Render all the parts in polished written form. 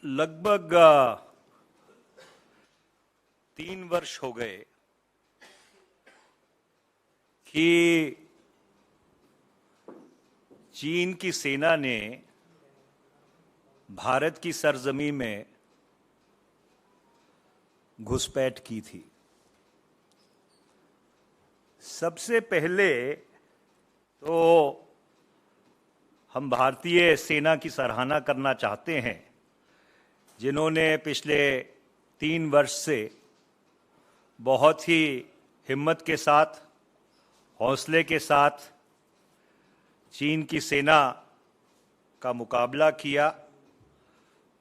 लगभग 3 वर्ष हो गए कि चीन की सेना ने भारत की सरजमी में घुसपैठ की थी। सबसे पहले तो हम भारतीय सेना की सराहना करना चाहते हैं, जिन्होंने पिछले 3 वर्ष से बहुत ही हिम्मत के साथ, हौसले के साथ चीन की सेना का मुकाबला किया,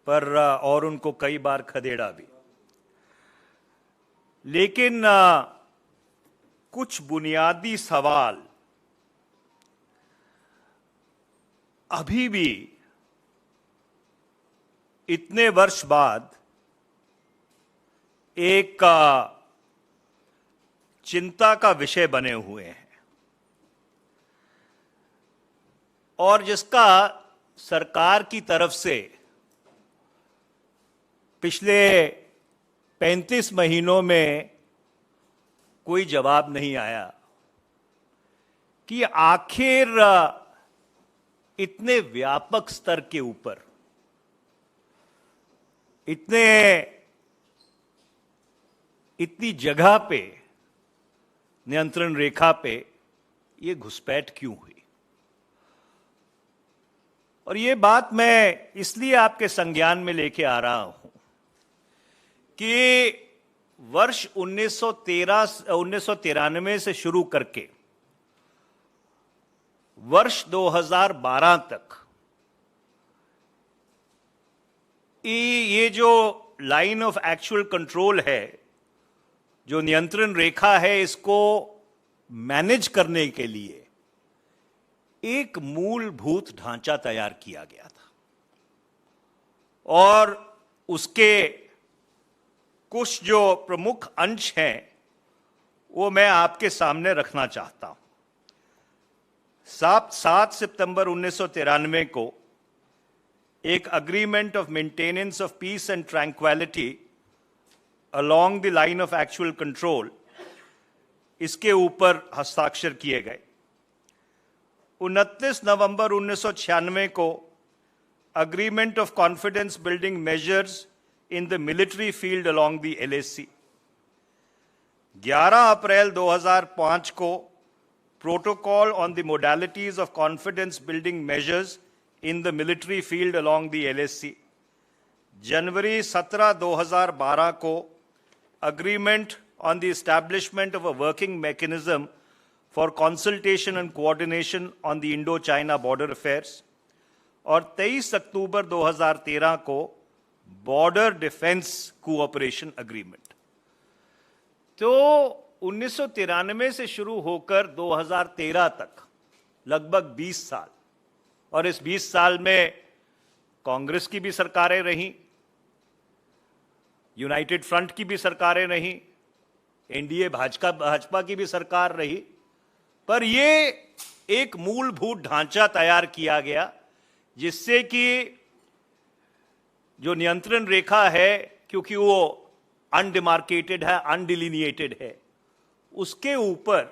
पर और उनको कई बार खदेड़ा भी। लेकिन कुछ बुनियादी सवाल अभी भी इतने वर्ष बाद एक चिंता का विषय बने हुए हैं और जिसका सरकार की तरफ से पिछले 35 महीनों में कोई जवाब नहीं आया कि आखिर इतने व्यापक स्तर के ऊपर, इतनी जगह पे, नियंत्रण रेखा पे ये घुसपैठ क्यों हुई। और ये बात मैं इसलिए आपके संज्ञान में लेके आ रहा हूं कि वर्ष 1993 से शुरू करके वर्ष 2012 तक ये जो लाइन ऑफ एक्चुअल कंट्रोल है, जो नियंत्रण रेखा है, इसको मैनेज करने के लिए एक मूलभूत ढांचा तैयार किया गया था और उसके कुछ जो प्रमुख अंश हैं वो मैं आपके सामने रखना चाहता हूं। 7 सितंबर 1993 को एक agreement of maintenance of peace and tranquillity along the line of actual control, इसके ऊपर हस्ताक्षर किए गए। 29 नवंबर 1996 को agreement of confidence building measures in the military field along the LAC। 11 अप्रैल 2005 को protocol on the modalities of confidence building measures in the military field along the LAC। जनवरी 17, 2012 को agreement on the establishment of a working mechanism for consultation and coordination on the Indo-China border affairs, और 23 अक्टूबर 2013 को border defence cooperation agreement. तो 1993 से शुरू होकर 2013 तक लगभग 20 साल, और इस 20 साल में कांग्रेस की भी सरकारें रहीं, यूनाइटेड फ्रंट की भी सरकारें रहीं, एनडीए भाजपा की भी सरकार रही, पर ये एक मूलभूत ढांचा तैयार किया गया जिससे कि जो नियंत्रण रेखा है, क्योंकि वो अनडिमार्केटेड है, अनडिलिनिएटेड है, उसके ऊपर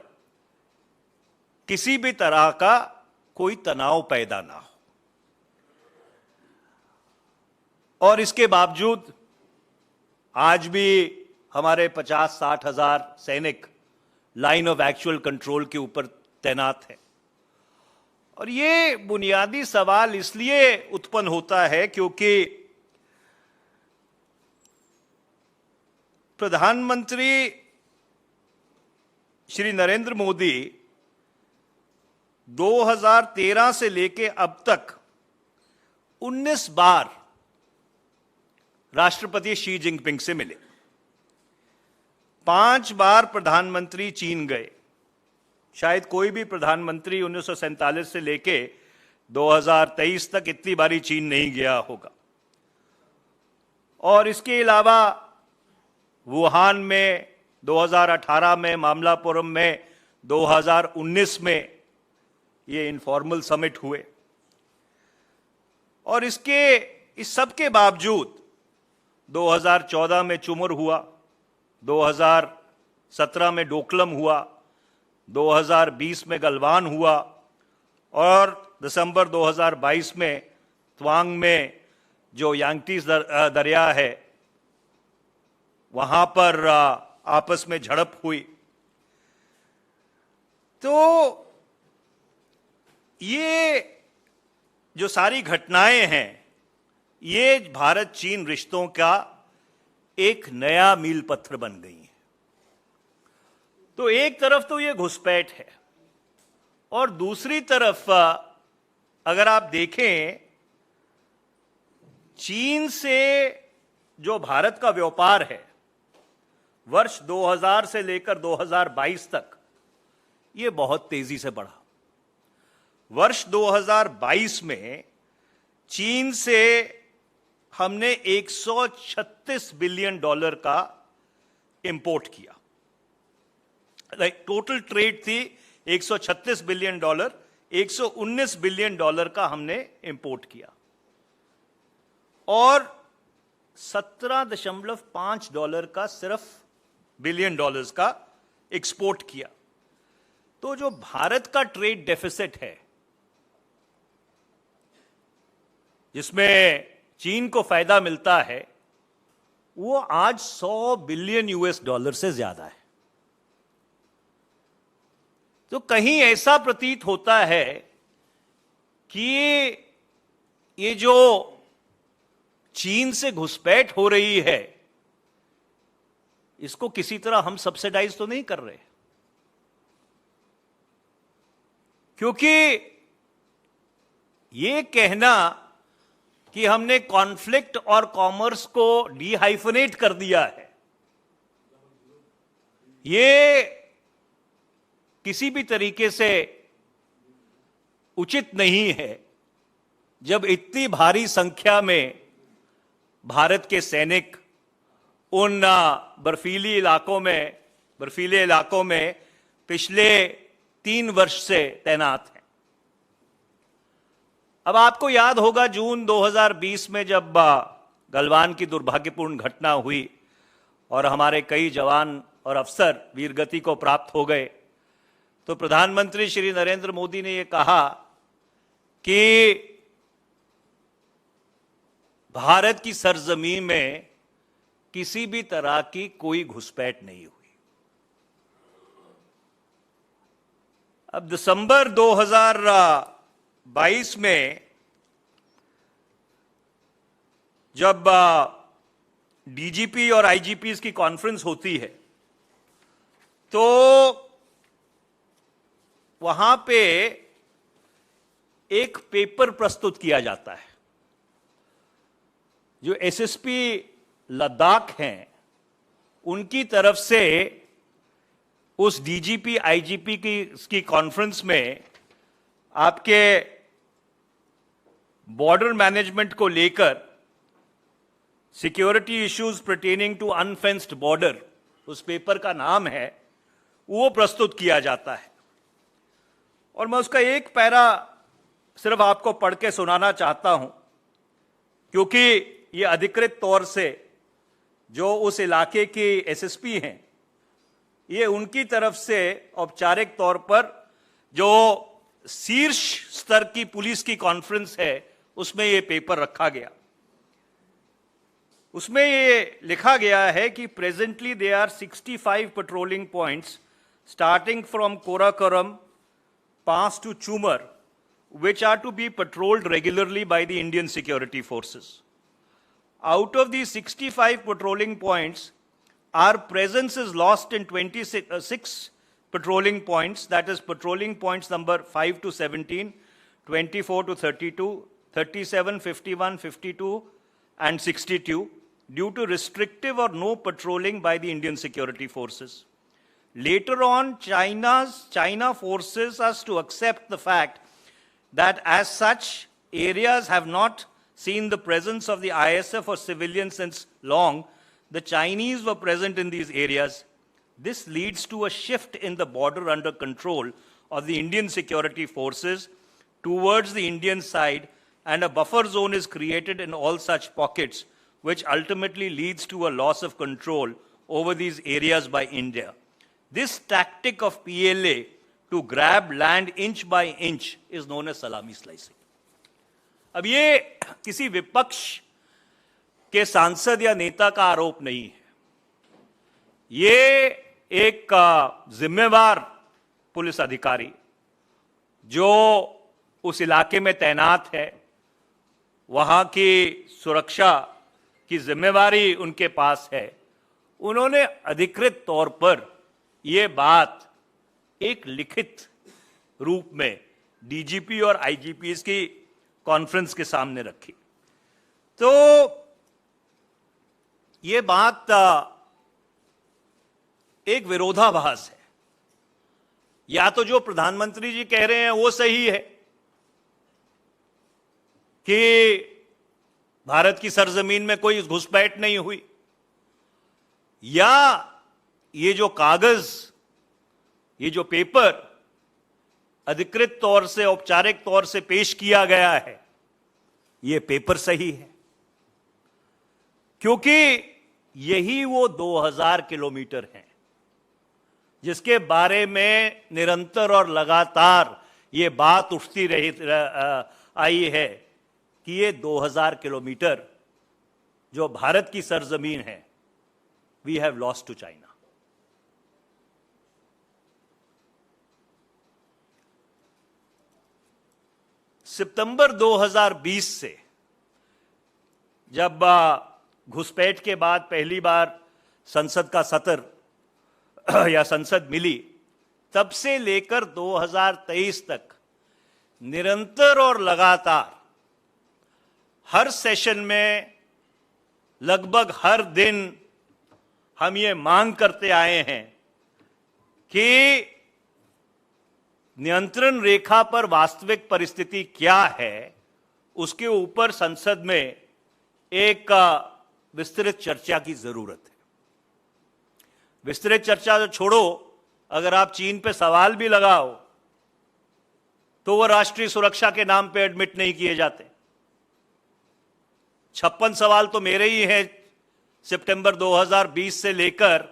किसी भी तरह का कोई तनाव पैदा ना हो। और इसके बावजूद आज भी हमारे 50-60 हजार सैनिक लाइन ऑफ एक्चुअल कंट्रोल के ऊपर तैनात है। और ये बुनियादी सवाल इसलिए उत्पन्न होता है क्योंकि प्रधानमंत्री श्री नरेंद्र मोदी 2013 से लेके अब तक 19 बार राष्ट्रपति शी जिनपिंग से मिले। 5 बार प्रधानमंत्री चीन गए। शायद कोई भी प्रधानमंत्री 1947 से लेके 2023 तक इतनी बारी चीन नहीं गया होगा। और इसके अलावा वुहान में 2018 में, मामलापुरम में 2019 में ये इनफॉर्मल समिट हुए। और इस सब के बावजूद 2014 में चुमुर हुआ, 2017 में डोकलम हुआ, 2020 में गलवान हुआ और दिसंबर 2022 में तवांग में जो यांगटीज दरिया है वहां पर आपस में झड़प हुई। तो ये जो सारी घटनाएं हैं ये भारत चीन रिश्तों का एक नया मील पत्थर बन गई है। तो एक तरफ तो ये घुसपैठ है और दूसरी तरफ अगर आप देखें चीन से जो भारत का व्यापार है वर्ष 2000 से लेकर 2022 तक ये बहुत तेजी से बढ़ा। वर्ष 2022 में चीन से हमने 136 बिलियन डॉलर का इंपोर्ट किया। टोटल ट्रेड थी 136 बिलियन डॉलर, 119 बिलियन डॉलर का हमने इंपोर्ट किया और 17.5 डॉलर का सिर्फ बिलियन डॉलर्स का एक्सपोर्ट किया। तो जो भारत का ट्रेड डेफिसिट है जिसमें चीन को फायदा मिलता है वो आज 100 बिलियन यूएस डॉलर से ज्यादा है। तो कहीं ऐसा प्रतीत होता है कि ये जो चीन से घुसपैठ हो रही है इसको किसी तरह हम सब्सिडाइज तो नहीं कर रहे, क्योंकि ये कहना कि हमने कॉन्फ्लिक्ट और कॉमर्स को डीहाइफनेट कर दिया है ये किसी भी तरीके से उचित नहीं है जब इतनी भारी संख्या में भारत के सैनिक उन बर्फीले इलाकों में पिछले 3 वर्ष से तैनात हैं। अब आपको याद होगा जून 2020 में जब गलवान की दुर्भाग्यपूर्ण घटना हुई और हमारे कई जवान और अफसर वीरगति को प्राप्त हो गए, तो प्रधानमंत्री श्री नरेंद्र मोदी ने यह कहा कि भारत की सरजमीन में किसी भी तरह की कोई घुसपैठ नहीं हुई। अब दिसंबर 2022 में जब डीजीपी और आईजीपी की कॉन्फ्रेंस होती है तो वहां पे एक पेपर प्रस्तुत किया जाता है। जो एसएसपी लद्दाख हैं उनकी तरफ से उस डीजीपी आईजीपी की कॉन्फ्रेंस में आपके बॉर्डर मैनेजमेंट को लेकर security issues pertaining to unfenced border, उस पेपर का नाम है, वो प्रस्तुत किया जाता है। और मैं उसका एक पैरा सिर्फ आपको पढ़ के सुनाना चाहता हूं, क्योंकि ये अधिकृत तौर से जो उस इलाके की एसएसपी हैं, ये उनकी तरफ से औपचारिक तौर पर जो शीर्ष स्तर की पुलिस की कॉन्फ्रेंस है उसमें ये पेपर रखा गया। उसमें ये लिखा गया है कि presently they are 65 patrolling points starting from Karakoram pass to Chumar, which are to be patrolled regularly by the Indian security forces. Out of these 65 patrolling points, our presence is lost in 26 patrolling points, that is patrolling points number 5 to 17, 24 to 32, 37, 51, 52, and 62, due to restrictive or no patrolling by the Indian security forces. Later on, China forces us to accept the fact that as such, areas have not seen the presence of the ISF or civilians since long. The Chinese were present in these areas. This leads to a shift in the border under control of the Indian security forces towards the Indian side, and a buffer zone is created in all such pockets which ultimately leads to a loss of control over these areas by India. This tactic of PLA to grab land inch by inch is known as salami slicing. अब ये किसी विपक्ष के सांसद या नेता का आरोप नहीं है, ये एक जिम्मेवार पुलिस अधिकारी जो उस इलाके में तैनात है, वहां की सुरक्षा की जिम्मेवारी उनके पास है, उन्होंने अधिकृत तौर पर यह बात एक लिखित रूप में डीजीपी और आईजीपी की कॉन्फ्रेंस के सामने रखी। तो ये बात एक विरोधाभास है। या तो जो प्रधानमंत्री जी कह रहे हैं वो सही है कि भारत की सरजमीन में कोई घुसपैठ नहीं हुई, या ये जो कागज, ये जो पेपर अधिकृत तौर से, औपचारिक तौर से पेश किया गया है, ये पेपर सही है, क्योंकि यही वो 2000 किलोमीटर हैं जिसके बारे में निरंतर और लगातार ये बात उठती आई है कि ये 2000 किलोमीटर जो भारत की सरजमीन है, we have lost to China. सितंबर 2020 से जब घुसपैठ के बाद पहली बार संसद का सत्र या संसद मिली, तब से लेकर 2023 तक निरंतर और लगातार हर सेशन में लगभग हर दिन हम ये मांग करते आए हैं कि नियंत्रण रेखा पर वास्तविक परिस्थिति क्या है, उसके ऊपर संसद में एक विस्तृत चर्चा की जरूरत है। विस्तृत चर्चा तो छोड़ो, अगर आप चीन पे सवाल भी लगाओ तो वो राष्ट्रीय सुरक्षा के नाम पे एडमिट नहीं किए जाते। 56 सवाल तो मेरे ही हैं सितंबर 2020 से लेकर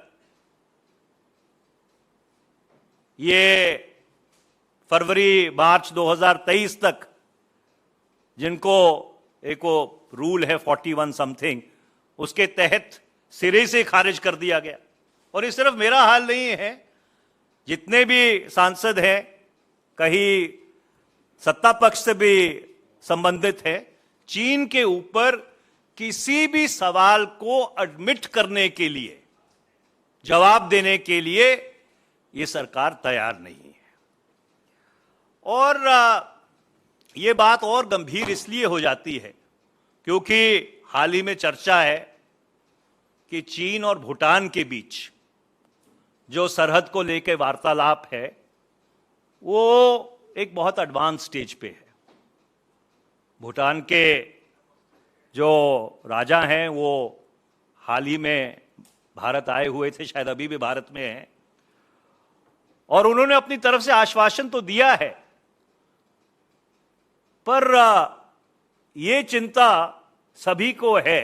ये फरवरी मार्च 2023 तक, जिनको एक वो रूल है 41 समथिंग, उसके तहत सिरे से खारिज कर दिया गया। और ये सिर्फ मेरा हाल नहीं है, जितने भी सांसद हैं कहीं सत्ता पक्ष से भी संबंधित है, चीन के ऊपर किसी भी सवाल को एडमिट करने के लिए, जवाब देने के लिए ये सरकार तैयार नहीं है। और ये बात और गंभीर इसलिए हो जाती है क्योंकि हाल ही में चर्चा है कि चीन और भूटान के बीच जो सरहद को लेकर वार्तालाप है वो एक बहुत एडवांस स्टेज पे है। भूटान के जो राजा हैं वो हाल ही में भारत आए हुए थे, शायद अभी भी भारत में हैं, और उन्होंने अपनी तरफ से आश्वासन तो दिया है, पर ये चिंता सभी को है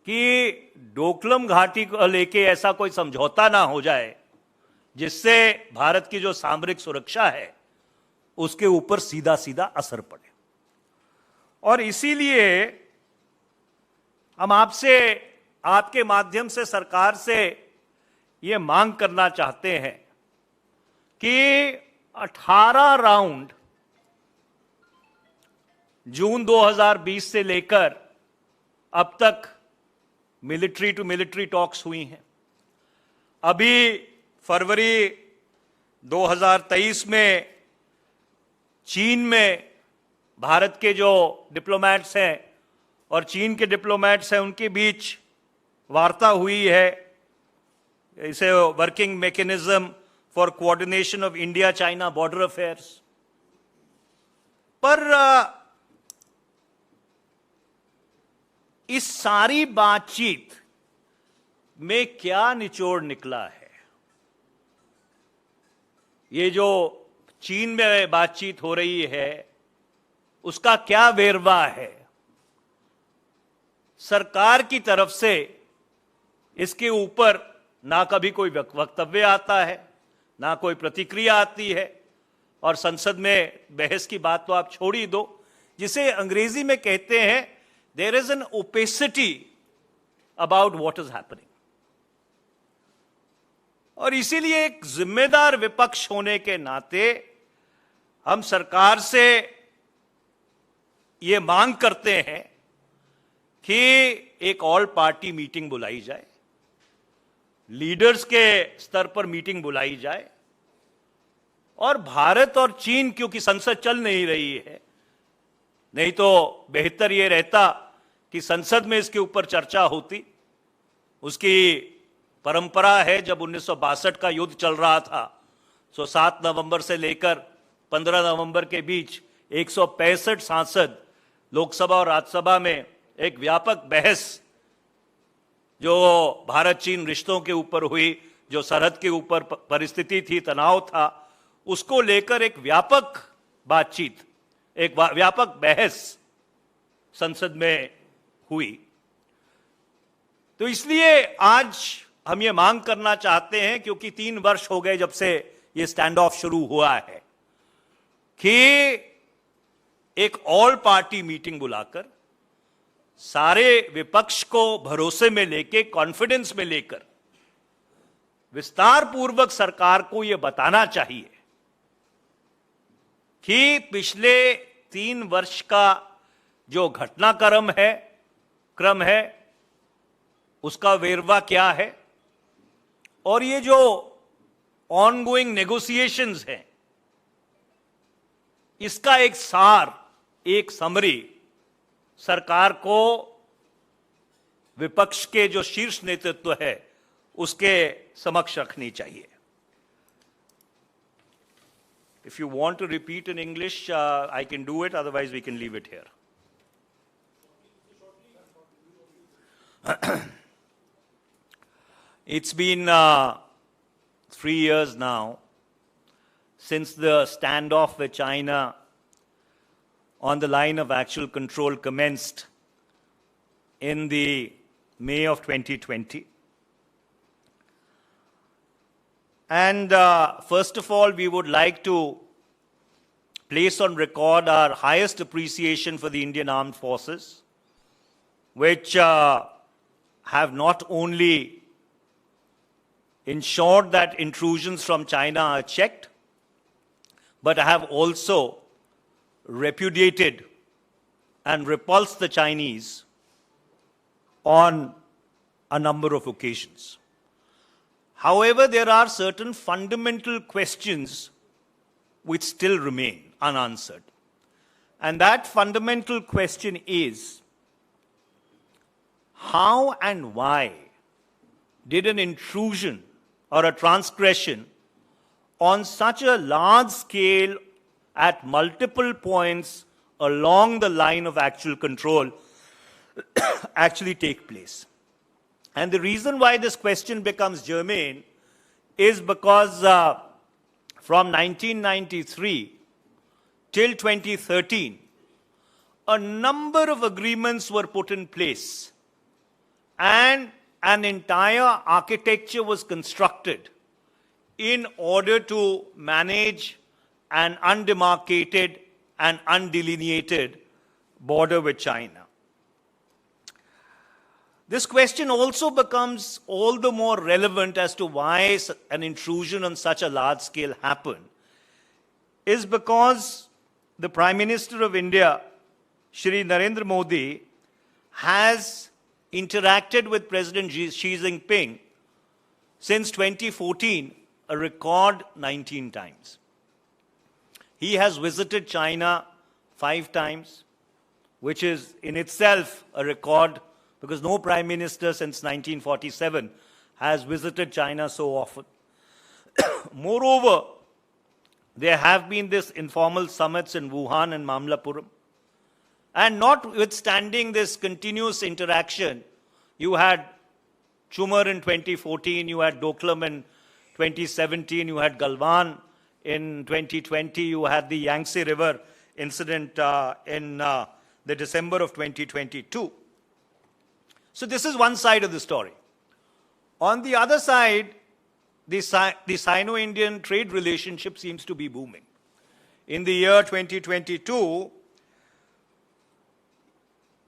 कि डोकलम घाटी को लेके ऐसा कोई समझौता ना हो जाए जिससे भारत की जो सामरिक सुरक्षा है उसके ऊपर सीधा सीधा असर पड़े। और इसीलिए हम आपसे, आपके माध्यम से सरकार से ये मांग करना चाहते हैं कि 18 राउंड जून 2020 से लेकर अब तक मिलिट्री टू मिलिट्री टॉक्स हुई हैं। अभी फरवरी 2023 में चीन में भारत के जो डिप्लोमैट्स हैं और चीन के डिप्लोमैट्स हैं उनके बीच वार्ता हुई है, इसे working mechanism for coordination of India China border affairs. पर इस सारी बातचीत में क्या निचोड़ निकला है? ये जो चीन में बातचीत हो रही है उसका क्या वेरवा है? सरकार की तरफ से इसके ऊपर ना कभी कोई वक्तव्य आता है, ना कोई प्रतिक्रिया आती है, और संसद में बहस की बात तो आप छोड़ ही दो, जिसे अंग्रेजी में कहते हैं there is an opacity about what is happening. और इसीलिए एक जिम्मेदार विपक्ष होने के नाते हम सरकार से ये मांग करते हैं कि एक ऑल पार्टी मीटिंग बुलाई जाए, लीडर्स के स्तर पर मीटिंग बुलाई जाए, और भारत और चीन, क्योंकि संसद चल नहीं रही है, नहीं तो बेहतर यह रहता कि संसद में इसके ऊपर चर्चा होती। उसकी परंपरा है, जब 1962 का युद्ध चल रहा था तो 7 नवंबर से लेकर 15 नवंबर के बीच 165 सांसद लोकसभा और राज्यसभा में एक व्यापक बहस जो भारत चीन रिश्तों के ऊपर हुई, जो सरहद के ऊपर परिस्थिति थी, तनाव था, उसको लेकर एक व्यापक बातचीत, एक व्यापक बहस संसद में हुई। तो इसलिए आज हम ये मांग करना चाहते हैं, क्योंकि 3 वर्ष हो गए जब से ये स्टैंड ऑफ शुरू हुआ है, कि एक ऑल पार्टी मीटिंग बुलाकर सारे विपक्ष को भरोसे में लेके, कॉन्फिडेंस में लेकर विस्तार पूर्वक सरकार को यह बताना चाहिए कि पिछले 3 वर्ष का जो घटनाक्रम है उसका वेरवा क्या है, और ये जो ऑनगोइंग नेगोशिएशंस हैं इसका एक सार, एक समरी सरकार को विपक्ष के जो शीर्ष नेतृत्व है उसके समक्ष रखनी चाहिए। If you want to repeat in English, I can do it, otherwise we can leave it here. It's been 3 years now since the standoff with China on the line of actual control commenced in the May of 2020. And first of all, we would like to place on record our highest appreciation for the Indian Armed Forces, which have not only ensured that intrusions from China are checked, but have also repudiated and repulsed the Chinese on a number of occasions. However, there are certain fundamental questions which still remain unanswered. And that fundamental question is, how and why did an intrusion or a transgression on such a large scale at multiple points along the line of actual control actually take place? And the reason why this question becomes germane is because from 1993 till 2013, a number of agreements were put in place and an entire architecture was constructed in order to manage an undemarcated and undelineated border with China. This question also becomes all the more relevant as to why an intrusion on such a large scale happened, is because the Prime Minister of India, Shri Narendra Modi, has interacted with President Xi Jinping since 2014, a record 19 times. He has visited China 5 times, which is in itself a record, because no prime minister since 1947 has visited China so often. Moreover, there have been these informal summits in Wuhan and Mamallapuram. And notwithstanding this continuous interaction, you had Chumar in 2014, you had Doklam in 2017, you had Galwan in 2020, you had the Yangtze River incident in the December of 2022. So this is one side of the story. On the other side, the Sino-Indian trade relationship seems to be booming. In the year 2022,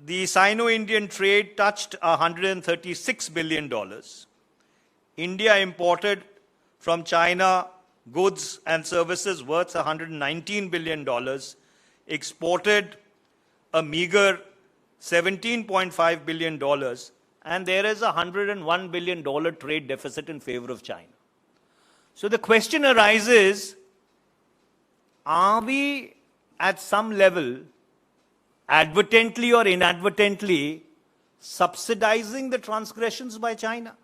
the Sino-Indian trade touched $136 billion. India imported from China goods and services worth $119 billion, exported a meager $17.5 billion, and there is a $101 billion trade deficit in favor of China. So the question arises, are we at some level, advertently or inadvertently, subsidizing the transgressions by China?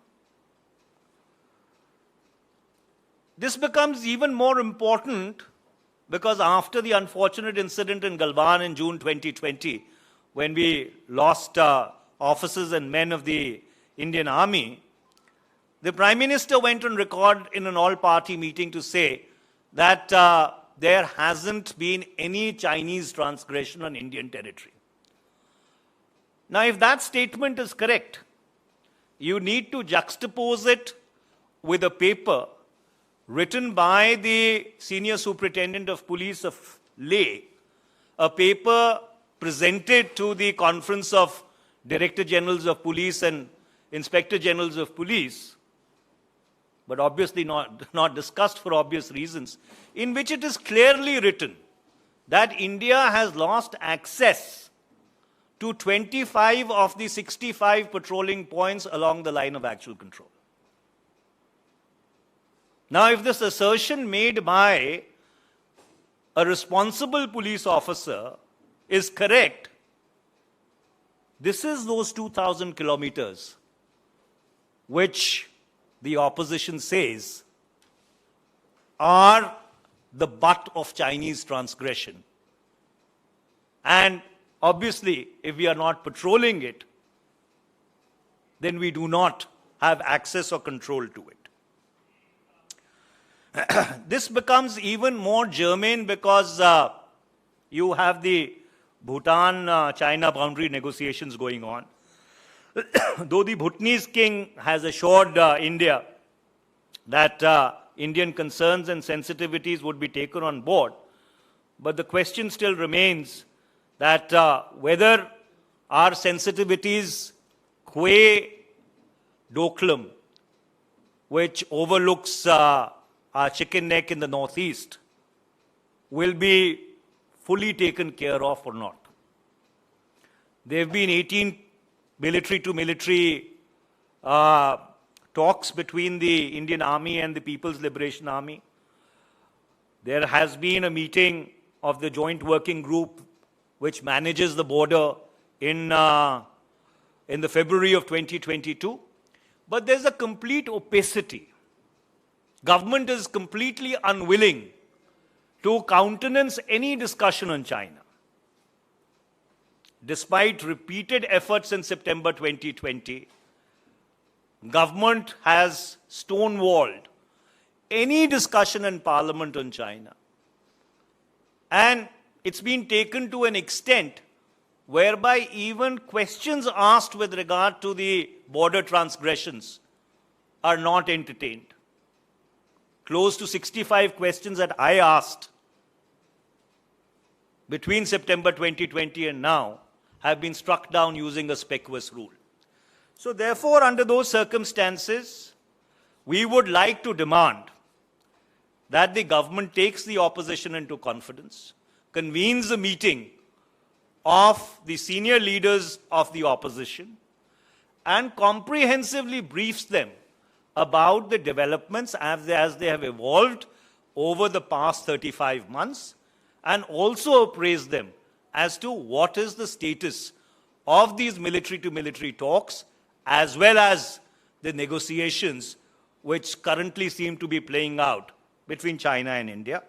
This becomes even more important because after the unfortunate incident in Galwan in June 2020, when we lost officers and men of the Indian Army, the Prime Minister went on record in an all-party meeting to say that there hasn't been any Chinese transgression on Indian territory. Now, if that statement is correct, you need to juxtapose it with a paper written by the Senior Superintendent of Police of Leh, a paper presented to the Conference of Director Generals of Police and Inspector Generals of Police, but obviously not discussed for obvious reasons, in which it is clearly written that India has lost access to 25 of the 65 patrolling points along the line of actual control. Now, if this assertion made by a responsible police officer is correct, this is those 2,000 kilometers which the opposition says are the butt of Chinese transgression. And obviously, if we are not patrolling it, then we do not have access or control to it. This becomes even more germane because you have the Bhutan-China boundary negotiations going on. Though the Bhutanese king has assured India that Indian concerns and sensitivities would be taken on board, but the question still remains that whether our sensitivities, Kwe Doklam, which overlooks our chicken neck in the northeast, will be fully taken care of or not. There have been 18 military-to-military talks between the Indian Army and the People's Liberation Army. There has been a meeting of the Joint Working Group which manages the border in the February of 2022. But there's a complete opacity. Government is completely unwilling to countenance any discussion on China. Despite repeated efforts in September 2020, government has stonewalled any discussion in Parliament on China. And it's been taken to an extent whereby even questions asked with regard to the border transgressions are not entertained. Close to 65 questions that I asked between September 2020 and now have been struck down using a speculous rule. So therefore, under those circumstances, we would like to demand that the government takes the opposition into confidence, convenes a meeting of the senior leaders of the opposition, and comprehensively briefs them about the developments as they have evolved over the past 35 months, and also appraise them as to what is the status of these military-to-military talks, as well as the negotiations which currently seem to be playing out between China and India.